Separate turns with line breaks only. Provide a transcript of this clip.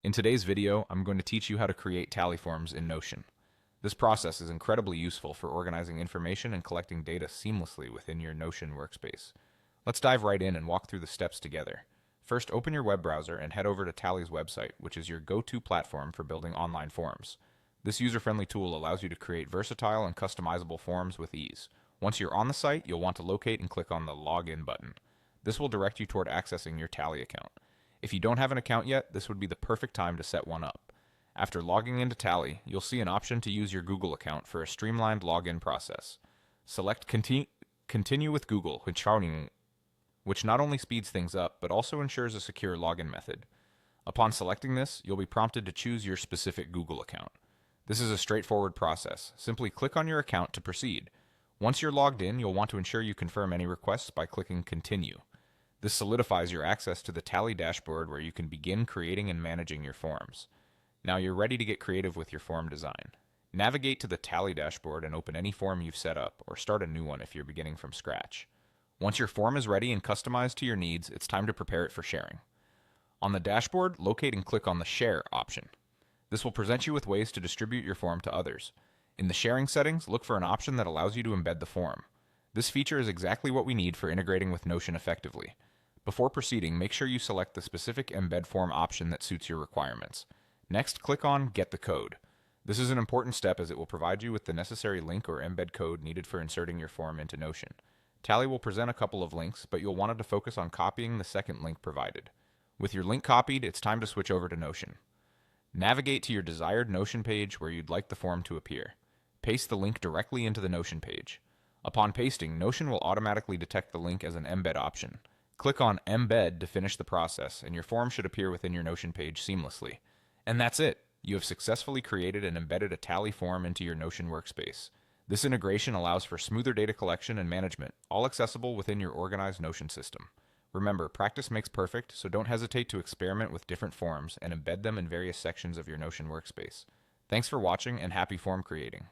In today's video, I'm going to teach you how to create tally forms in Notion. This process is incredibly useful for organizing information and collecting data seamlessly within your Notion workspace. Let's dive right in and walk through the steps together. First, open your web browser and head over to Tally's website, which is your go-to platform for building online forms. This user-friendly tool allows you to create versatile and customizable forms with ease. Once you're on the site, you'll want to locate and click on the Login button. This will direct you toward accessing your Tally account. If you don't have an account yet, this would be the perfect time to set one up. After logging into Tally, you'll see an option to use your Google account for a streamlined login process. Select Continue with Google, which not only speeds things up, but also ensures a secure login method. Upon selecting this, you'll be prompted to choose your specific Google account. This is a straightforward process. Simply click on your account to proceed. Once you're logged in, you'll want to ensure you confirm any requests by clicking Continue. This solidifies your access to the Tally dashboard where you can begin creating and managing your forms. Now you're ready to get creative with your form design. Navigate to the Tally dashboard and open any form you've set up, or start a new one if you're beginning from scratch. Once your form is ready and customized to your needs, it's time to prepare it for sharing. On the dashboard, locate and click on the Share option. This will present you with ways to distribute your form to others. In the sharing settings, look for an option that allows you to embed the form. This feature is exactly what we need for integrating with Notion effectively. Before proceeding, make sure you select the specific embed form option that suits your requirements. Next, click on Get the Code. This is an important step as it will provide you with the necessary link or embed code needed for inserting your form into Notion. Tally will present a couple of links, but you'll want to focus on copying the second link provided. With your link copied, it's time to switch over to Notion. Navigate to your desired Notion page where you'd like the form to appear. Paste the link directly into the Notion page. Upon pasting, Notion will automatically detect the link as an embed option. Click on Embed to finish the process, and your form should appear within your Notion page seamlessly. And that's it! You have successfully created and embedded a Tally form into your Notion workspace. This integration allows for smoother data collection and management, all accessible within your organized Notion system. Remember, practice makes perfect, so don't hesitate to experiment with different forms and embed them in various sections of your Notion workspace. Thanks for watching and happy form creating.